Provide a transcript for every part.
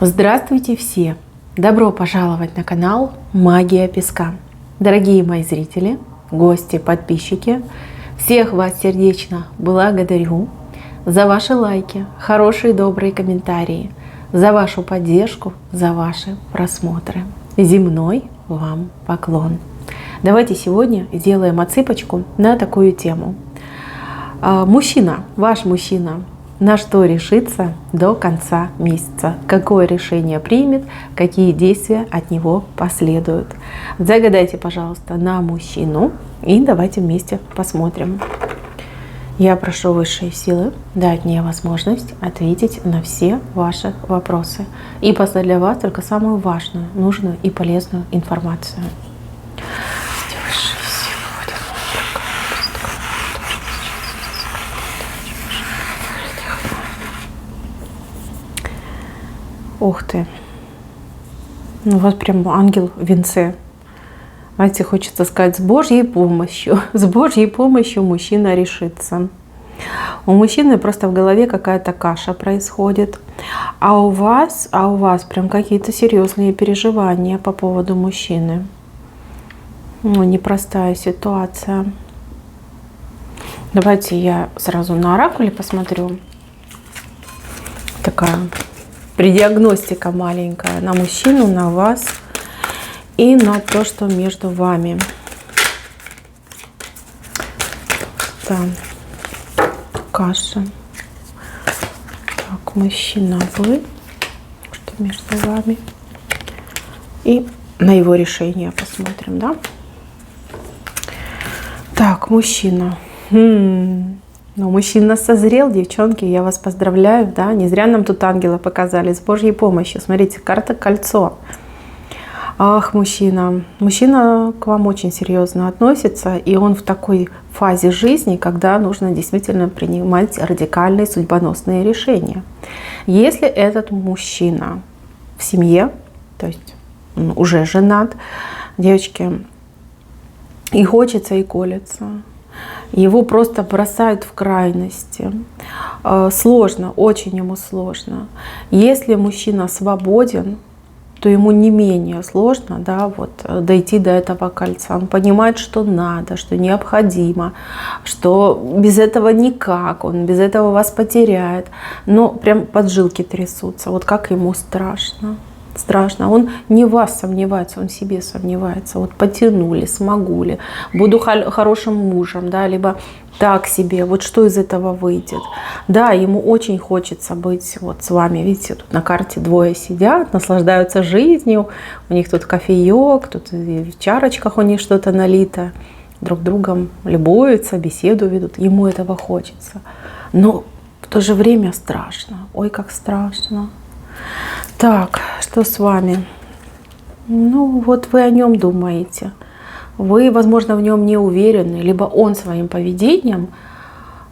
Здравствуйте все! Добро пожаловать на канал Магия Песка. Дорогие мои зрители, гости, подписчики, всех вас сердечно благодарю за ваши лайки, хорошие добрые комментарии, за вашу поддержку, за ваши просмотры. Земной вам поклон. Давайте сегодня сделаем отсыпочку на такую тему. Мужчина, ваш мужчина, на что решится до конца месяца, какое решение примет, какие действия от него последуют. Загадайте, пожалуйста, на мужчину и давайте вместе посмотрим. Я прошу высшие силы дать мне возможность ответить на все ваши вопросы и послать для вас только самую важную, нужную и полезную информацию. Ух ты! У вас прям ангел в венце. Знаете, хочется сказать, с Божьей помощью. С Божьей помощью мужчина решится. У мужчины просто в голове какая-то каша происходит. А у вас прям какие-то серьезные переживания по поводу мужчины. Ну, непростая ситуация. Давайте я сразу на оракуле посмотрю. Такая предиагностика маленькая на мужчину, на вас и на то, что между вами. Так, каша. Так, мужчина, вы, что между вами. И на его решение посмотрим, да? Так, мужчина. Ну, мужчина созрел, девчонки, я вас поздравляю, да, не зря нам тут ангела показали, с Божьей помощью. Смотрите, карта кольцо. Ах, мужчина к вам очень серьезно относится, и он в такой фазе жизни, когда нужно действительно принимать радикальные судьбоносные решения. Если этот мужчина в семье, то есть он уже женат, девочки, и хочется, и колется, его просто бросают в крайности. Сложно, очень ему сложно. Если мужчина свободен, то ему не менее сложно, да, вот, дойти до этого кольца. Он понимает, что надо, что необходимо, что без этого никак, он без этого вас потеряет. Но прям поджилки трясутся. Вот как ему страшно. Страшно. Он не в вас сомневается, он в себе сомневается. Вот потянули, смогу ли, буду хорошим мужем, да, либо так себе. Вот что из этого выйдет? Да, ему очень хочется быть вот с вами. Видите, тут на карте двое сидят, наслаждаются жизнью. У них тут кофеек, тут в чарочках у них что-то налито. Друг другом любуются, беседу ведут. Ему этого хочется. Но в то же время страшно. Ой, как страшно. Так, что с вами? Ну, вот вы о нем думаете. Вы, возможно, в нем не уверены, либо он своим поведением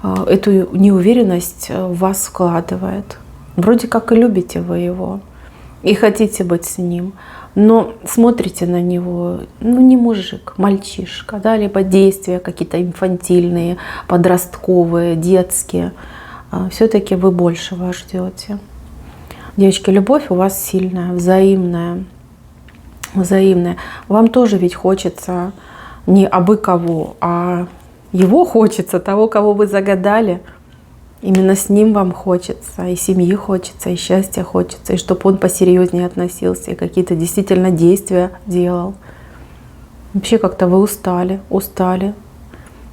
эту неуверенность в вас вкладывает. Вроде как и любите вы его, и хотите быть с ним, но смотрите на него, ну, не мужик, мальчишка, да, либо действия какие-то инфантильные, подростковые, детские. Все-таки вы большего ждете. Девочки, любовь у вас сильная, взаимная. Взаимная. Вам тоже ведь хочется не абы кого, а его хочется, того, кого вы загадали. Именно с ним вам хочется, и семьи хочется, и счастья хочется, и чтобы он посерьезнее относился, и какие-то действительно действия делал. Вообще как-то вы устали.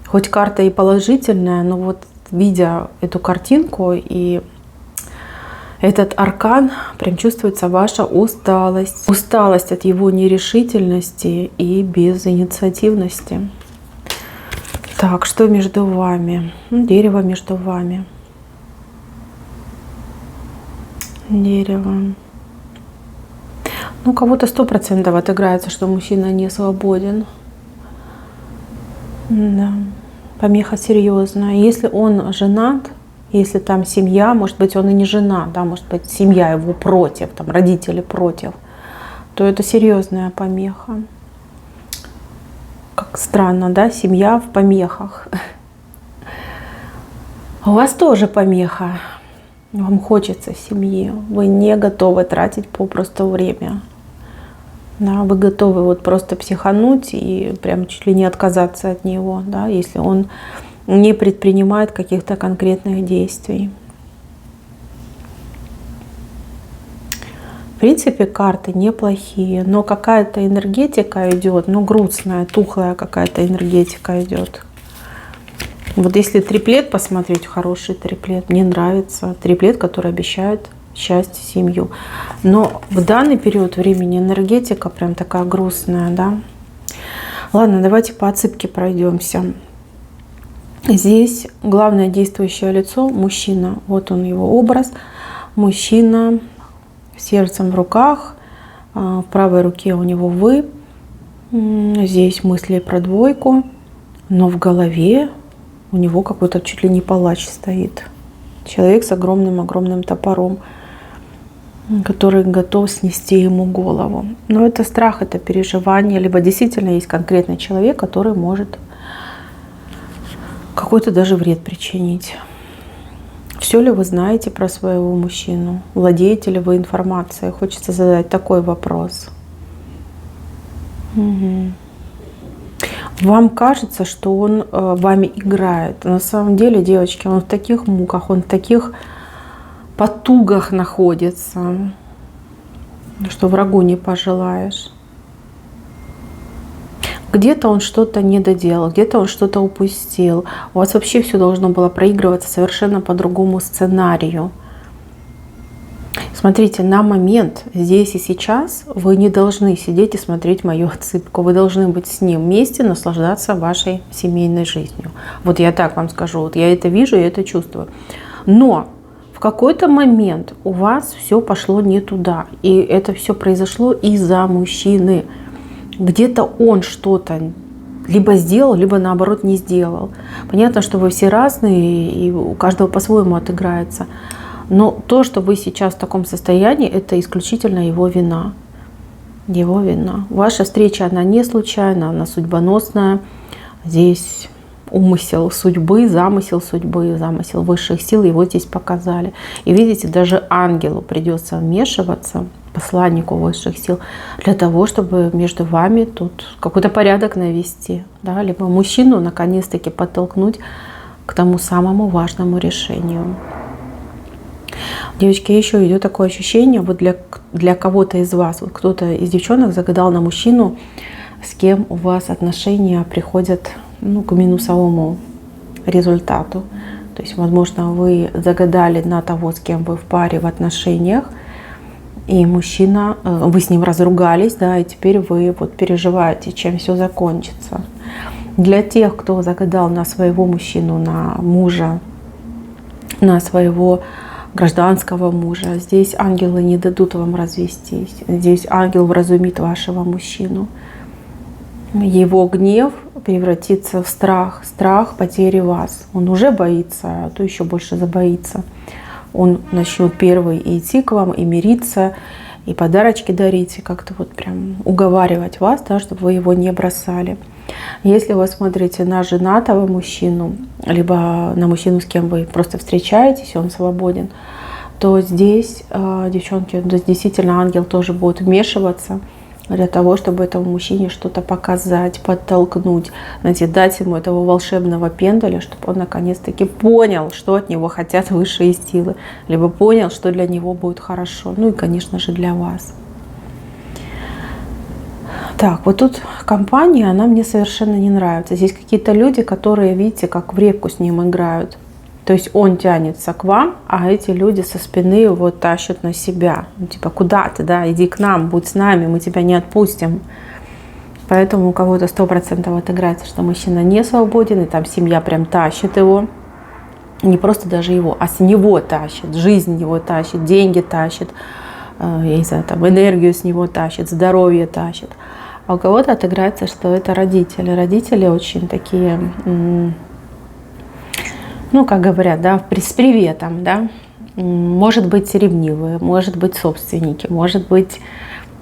Хоть карта и положительная, но вот видя эту картинку и этот аркан, прям чувствуется ваша усталость. Усталость от его нерешительности и безинициативности. Так, что между вами? Дерево между вами. Дерево. Ну, кого-то 100% отыграется, что мужчина не свободен. Да. Помеха серьезная. Если он женат, если там семья, может быть, он и не жена, да, может быть, семья его против, там родители против, то это серьезная помеха. Как странно, да, семья в помехах. У вас тоже помеха. Вам хочется семьи, вы не готовы тратить попросту время. Да, вы готовы вот просто психануть и прям чуть ли не отказаться от него, да, если он не предпринимает каких-то конкретных действий. В принципе, карты неплохие, но какая-то энергетика идет, ну, грустная, тухлая какая-то энергетика идет. Вот если триплет посмотреть, хороший триплет, мне нравится. Триплет, который обещает счастье, семью. Но в данный период времени энергетика прям такая грустная, да. Ладно, давайте по отсыпке пройдемся. Здесь главное действующее лицо – мужчина. Вот он, его образ. Мужчина с сердцем в руках. В правой руке у него вы. Здесь мысли про двойку. Но в голове у него какой-то чуть ли не палач стоит. Человек с огромным-огромным топором, который готов снести ему голову. Но это страх, это переживание. Либо действительно есть конкретный человек, который может какой-то даже вред причинить. Все ли вы знаете про своего мужчину? Владеете ли вы информацией? Хочется задать такой вопрос. Угу. Вам кажется, что он вами играет. На самом деле, девочки, он в таких муках, он в таких потугах находится, что врагу не пожелаешь. Где-то он что-то не доделал, где-то он что-то упустил. У вас вообще все должно было проигрываться совершенно по другому сценарию. Смотрите, на момент, здесь и сейчас, вы не должны сидеть и смотреть мою отсыпку. Вы должны быть с ним вместе, наслаждаться вашей семейной жизнью. Вот я так вам скажу, вот я это вижу, я это чувствую. Но в какой-то момент у вас все пошло не туда. И это все произошло из-за мужчины. Где-то он что-то либо сделал, либо наоборот не сделал. Понятно, что вы все разные, и у каждого по-своему отыграется. Но то, что вы сейчас в таком состоянии, это исключительно его вина. Его вина. Ваша встреча, она не случайна, она судьбоносная. Здесь умысел судьбы, замысел высших сил, его здесь показали. И видите, даже ангелу придется вмешиваться, посланнику высших сил, для того, чтобы между вами тут какой-то порядок навести. Да? Либо мужчину наконец-таки подтолкнуть к тому самому важному решению. Девочки, еще идет такое ощущение, вот для кого-то из вас, вот кто-то из девчонок загадал на мужчину, с кем у вас отношения приходят к минусовому результату. То есть, возможно, вы загадали на того, с кем вы в паре в отношениях, и мужчина, вы с ним разругались, да, и теперь вы вот переживаете, чем все закончится. Для тех, кто загадал на своего мужчину, на мужа, на своего гражданского мужа, здесь ангелы не дадут вам развестись. Здесь ангел вразумит вашего мужчину. Его гнев превратится в страх, страх потери вас. Он уже боится, а то еще больше забоится. Он начнет первый идти к вам и мириться, и подарочки дарить, и как-то вот прям уговаривать вас, да, чтобы вы его не бросали. Если вы смотрите на женатого мужчину, либо на мужчину, с кем вы просто встречаетесь, он свободен, то здесь, девчонки, действительно ангел тоже будет вмешиваться для того, чтобы этому мужчине что-то показать, подтолкнуть, знаете, дать ему этого волшебного пенделя, чтобы он наконец-таки понял, что от него хотят высшие силы, либо понял, что для него будет хорошо, ну и, конечно же, для вас. Так, вот тут компания, она мне совершенно не нравится. Здесь какие-то люди, которые, видите, как в репку с ним играют. То есть он тянется к вам, а эти люди со спины его тащат на себя. Ну, типа, куда ты, да, иди к нам, будь с нами, мы тебя не отпустим. Поэтому у кого-то 100% отыграется, что мужчина не свободен, и там семья прям тащит его. Не просто даже его, а с него тащит, жизнь его тащит, деньги тащит, я не знаю, там, энергию с него тащит, здоровье тащит. А у кого-то отыграется, что это родители. Родители очень такие, ну, как говорят, да, с приветом, да. Может быть, ревнивые, может быть, собственники, может быть,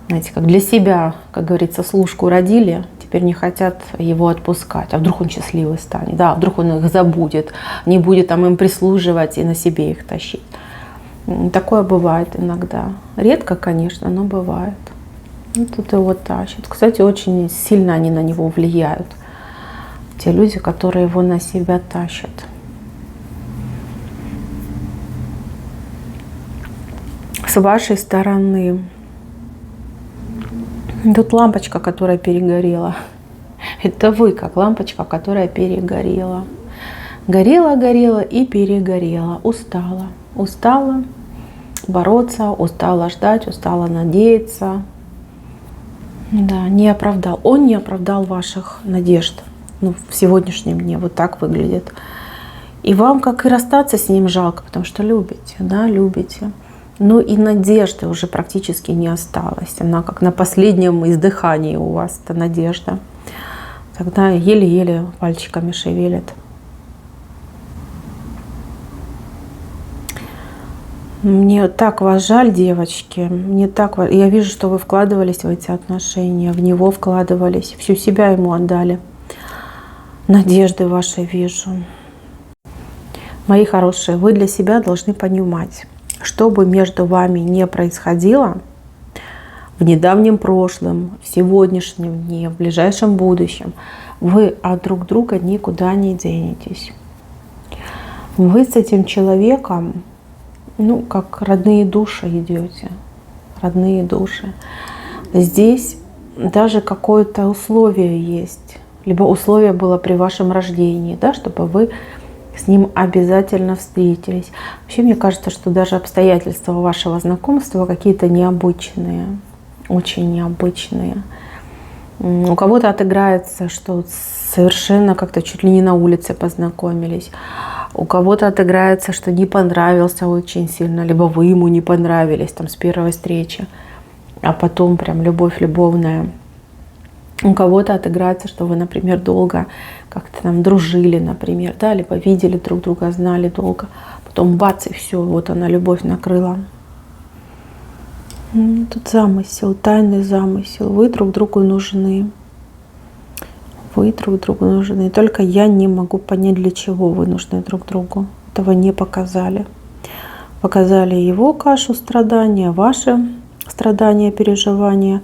знаете, как для себя, как говорится, служку родили, теперь не хотят его отпускать. А вдруг он счастливый станет, да, вдруг он их забудет, не будет там им прислуживать и на себе их тащить. Такое бывает иногда. Редко, конечно, но бывает. И тут его тащат. Кстати, очень сильно они на него влияют. Те люди, которые его на себя тащат. С вашей стороны. Тут лампочка, которая перегорела. Это вы, как лампочка, которая перегорела. Горела, горела и перегорела. Устала. Устала бороться, устала ждать, устала надеяться. Да, не оправдал. Он не оправдал ваших надежд. Ну, в сегодняшнем дне вот так выглядит. И вам, как и расстаться с ним, жалко, потому что любите, да, любите. Но и надежды уже практически не осталось. Она как на последнем издыхании у вас, эта надежда. Тогда еле-еле пальчиками шевелит. Мне так вас жаль, девочки. Мне так вас... Я вижу, что вы вкладывались в эти отношения, в него вкладывались, всю себя ему отдали. Надежды ваши вижу. Мои хорошие, вы для себя должны понимать, что бы между вами ни происходило в недавнем прошлом, в сегодняшнем дне, в ближайшем будущем, вы от друг друга никуда не денетесь. Вы с этим человеком, ну, как родные души идете. Родные души. Здесь даже какое-то условие есть. Либо условие было при вашем рождении, да, чтобы вы с ним обязательно встретились. Вообще, мне кажется, что даже обстоятельства вашего знакомства какие-то необычные. Очень необычные. У кого-то отыграется, что совершенно как-то чуть ли не на улице познакомились. У кого-то отыграется, что не понравился очень сильно, либо вы ему не понравились там с первой встречи, а потом прям любовь любовная. У кого-то отыграется, что вы, например, долго как-то там дружили, например, да, либо видели друг друга, знали долго. Потом бац, и все, вот она, любовь накрыла. Тут замысел, тайный замысел. Вы друг другу нужны. Вы друг другу нужны. И только я не могу понять, для чего вы нужны друг другу. Этого не показали. Показали его кашу страдания, ваши страдания, переживания.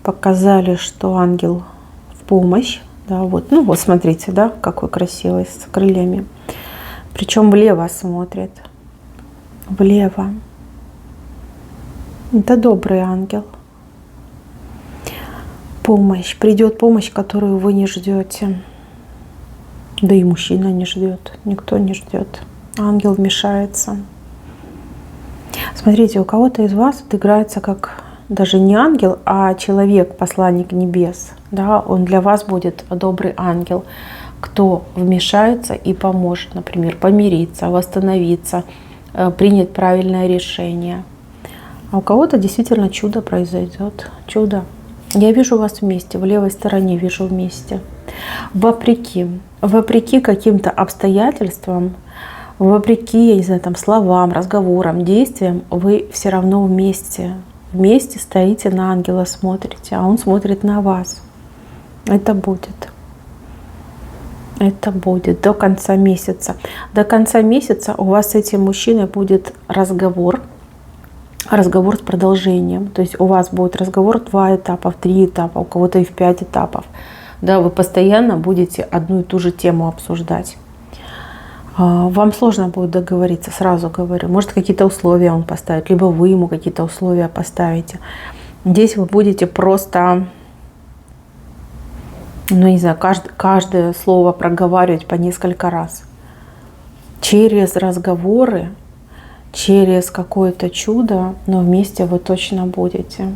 Показали, что ангел в помощь. Да, вот. Ну вот, смотрите, да, какой красивый, с крыльями. Причем влево смотрит. Влево. Это добрый ангел. Помощь. Придет помощь, которую вы не ждете. Да и мужчина не ждет. Никто не ждет. Ангел вмешается. Смотрите, у кого-то из вас отыграется как даже не ангел, а человек, посланник небес. Да? Он для вас будет добрый ангел, кто вмешается и поможет, например, помириться, восстановиться, принять правильное решение. А у кого-то действительно чудо произойдет. Чудо. Я вижу вас вместе, в левой стороне вижу вместе. Вопреки каким-то обстоятельствам, вопреки, я не знаю, там, словам, разговорам, действиям, вы все равно вместе. Вместе стоите, на ангела смотрите, а он смотрит на вас. Это будет. Это будет до конца месяца. До конца месяца у вас с этим мужчиной будет разговор с продолжением. То есть у вас будет разговор в 2 этапа, в 3 этапа, у кого-то и в 5 этапов. Да, вы постоянно будете одну и ту же тему обсуждать. Вам сложно будет договориться, сразу говорю. Может, какие-то условия он поставит, либо вы ему какие-то условия поставите. Здесь вы будете просто, ну не знаю, каждое слово проговаривать по несколько раз. Через разговоры, через какое-то чудо, но вместе вы точно будете.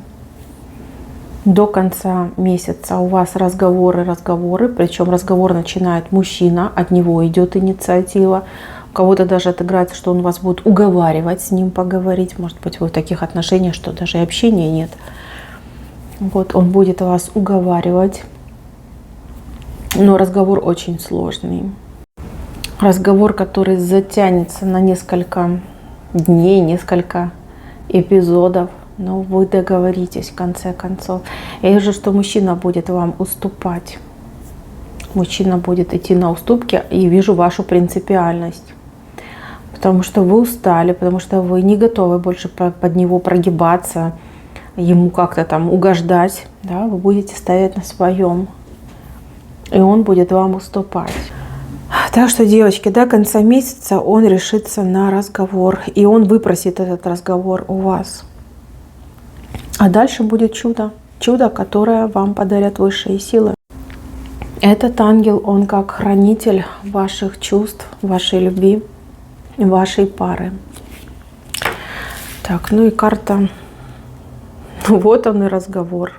До конца месяца у вас разговоры, причем разговор начинает мужчина, от него идет инициатива. У кого-то даже отыграется, что он вас будет уговаривать с ним поговорить. Может быть, вы в таких отношениях, что даже и общения нет. Вот он будет вас уговаривать. Но разговор очень сложный. Разговор, который затянется на несколько дней, несколько эпизодов. Но вы договоритесь в конце концов. Я вижу, что мужчина будет вам уступать. Мужчина будет идти на уступки, и вижу вашу принципиальность. потому что вы устали, потому что вы не готовы больше под него прогибаться, ему как-то там угождать, да, вы будете стоять на своем, и он будет вам уступать. Так что, девочки, до конца месяца он решится на разговор, и он выпросит этот разговор у вас. А дальше будет чудо, чудо, которое вам подарят высшие силы. Этот ангел, он как хранитель ваших чувств, вашей любви, вашей пары. Так, ну и карта. Вот он и разговор.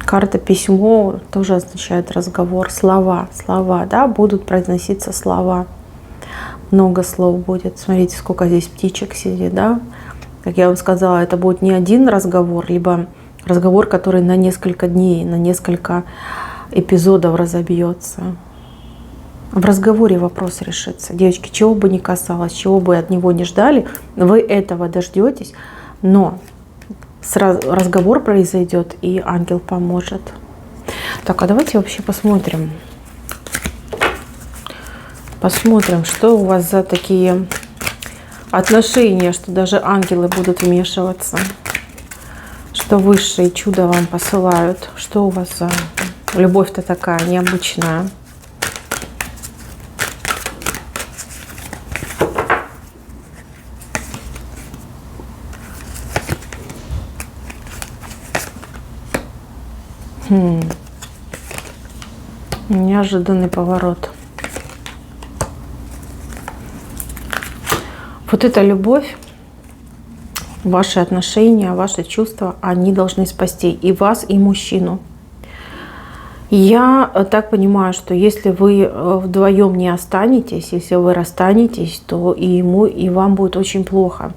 Карта письмо тоже означает разговор. Слова, да, будут произноситься слова. Много слов будет. Смотрите, сколько здесь птичек сидит, да. Как я вам сказала, это будет не один разговор, либо разговор, который на несколько дней, на несколько эпизодов разобьется. В разговоре вопрос решится. Девочки, чего бы ни касалось, чего бы от него не ждали, вы этого дождетесь, но разговор произойдет, и ангел поможет. Так, а давайте вообще посмотрим. Посмотрим, что у вас за такие отношения, что даже ангелы будут вмешиваться. Что высшие чудо вам посылают. Что у вас за любовь-то такая необычная. Неожиданный поворот. Вот эта любовь, ваши отношения, ваши чувства, они должны спасти и вас, и мужчину. Я так понимаю, что если вы вдвоем не останетесь, если вы расстанетесь, то и ему, и вам будет очень плохо.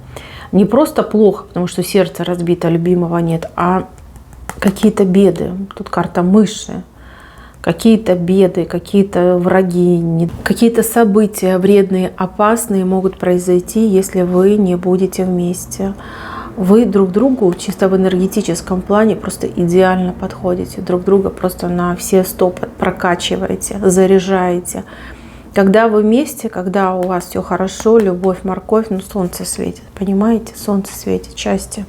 Не просто плохо, потому что сердце разбито, любимого нет, а какие-то беды. Тут карта мыши. Какие-то беды, какие-то враги, какие-то события вредные, опасные могут произойти, если вы не будете вместе. Вы друг другу чисто в энергетическом плане просто идеально подходите. Друг друга просто на все 100 прокачиваете, заряжаете. Когда вы вместе, когда у вас все хорошо, любовь, морковь, ну солнце светит, понимаете? Солнце светит, счастье.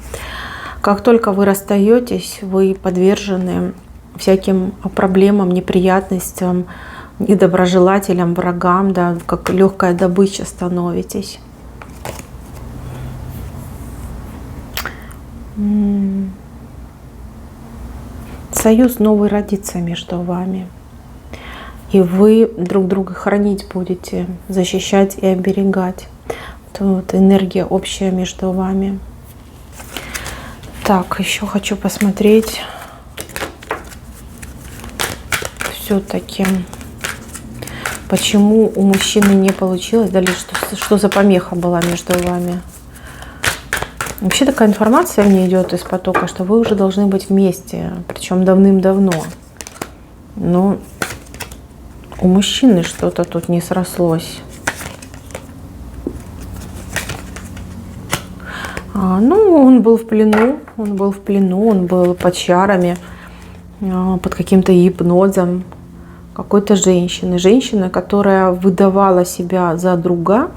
Как только вы расстаетесь, вы подвержены всяким проблемам, неприятностям, недоброжелателям, врагам, да, как легкая добыча становитесь. Союз новый родится между вами. И вы друг друга хранить будете, защищать и оберегать. Вот энергия общая между вами. Так, еще хочу посмотреть. Все-таки, почему у мужчины не получилось, да, что за помеха была между вами. Вообще такая информация мне идет из потока, что вы уже должны быть вместе, причем давным-давно. Но у мужчины что-то тут не срослось. Ну, он был в плену, он был под чарами, под каким-то гипнозом какой-то женщины. Женщина, которая выдавала себя за друга,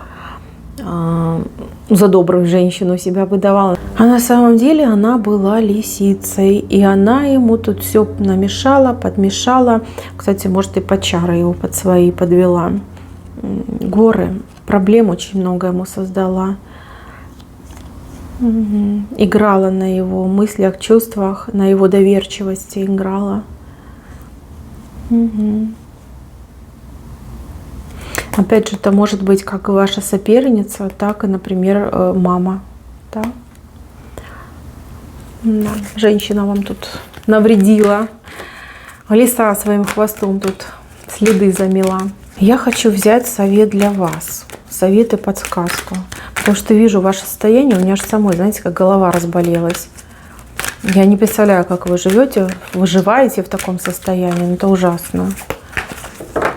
за добрую женщину себя выдавала. А на самом деле она была лисицей. И она ему тут все намешала, подмешала. Кстати, может, и под чары его под свои подвела. Горы. Проблем очень много ему создала. Играла на его мыслях, чувствах, на его доверчивости играла. Опять же, это может быть как ваша соперница, так и, например, мама. Да? Да. Женщина вам тут навредила. Лиса своим хвостом тут следы замела. Я хочу взять совет для вас. Совет и подсказку. Потому что вижу ваше состояние, у меня же самой, знаете, как голова разболелась. Я не представляю, как вы живете, выживаете в таком состоянии. Но это ужасно.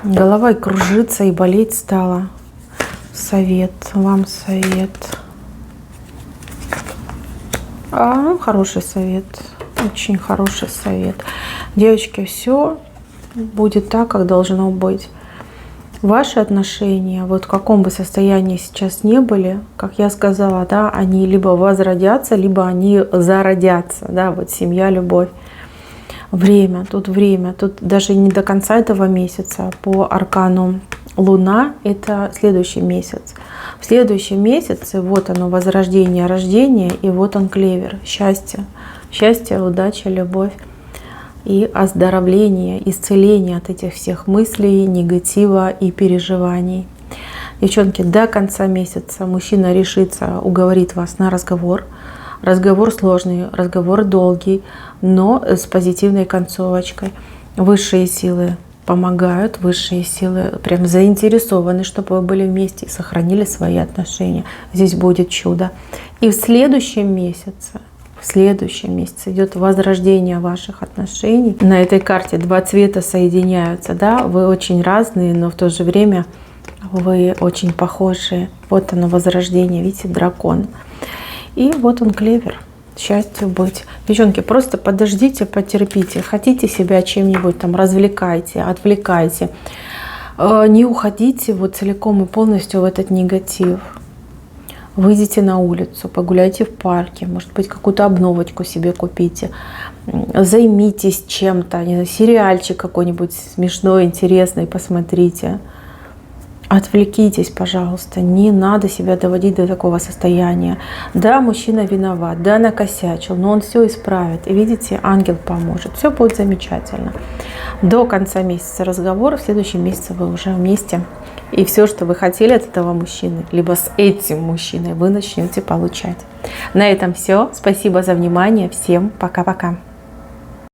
Голова и кружится, и болеть стала. Совет, вам совет. Хороший совет. Очень хороший совет. Девочки, все будет так, как должно быть. Ваши отношения, вот в каком бы состоянии сейчас не были, как я сказала, да, они либо возродятся, либо они зародятся, да, вот семья, любовь. Время, тут даже не до конца этого месяца, по аркану Луна это следующий месяц. В следующем месяце вот оно возрождение, рождение, и вот он клевер, счастье, счастье, удача, любовь. И оздоровление, исцеление от этих всех мыслей, негатива и переживаний. Девчонки, до конца месяца мужчина решится, уговорит вас на разговор. Разговор сложный, разговор долгий, но с позитивной концовочкой. Высшие силы помогают, высшие силы прям заинтересованы, чтобы вы были вместе и сохранили свои отношения. Здесь будет чудо. И в следующем месяце идет возрождение ваших отношений. На этой карте два цвета соединяются, да, вы очень разные, но в то же время вы очень похожие. Вот оно возрождение, видите, дракон. И вот он клевер, счастью быть. Девчонки, просто подождите, потерпите. Хотите себя чем-нибудь там развлекайте, отвлекайте. Не уходите вот целиком и полностью в этот негатив. Выйдите на улицу, погуляйте в парке, может быть, какую-то обновочку себе купите. Займитесь чем-то, не знаю, сериальчик какой-нибудь смешной, интересный, посмотрите. Отвлекитесь, пожалуйста, не надо себя доводить до такого состояния. Да, мужчина виноват, да, накосячил, но он все исправит. И видите, ангел поможет, все будет замечательно. До конца месяца разговор, в следующем месяце вы уже вместе. И все, что вы хотели от этого мужчины, либо с этим мужчиной, вы начнете получать. На этом все. Спасибо за внимание. Всем пока-пока.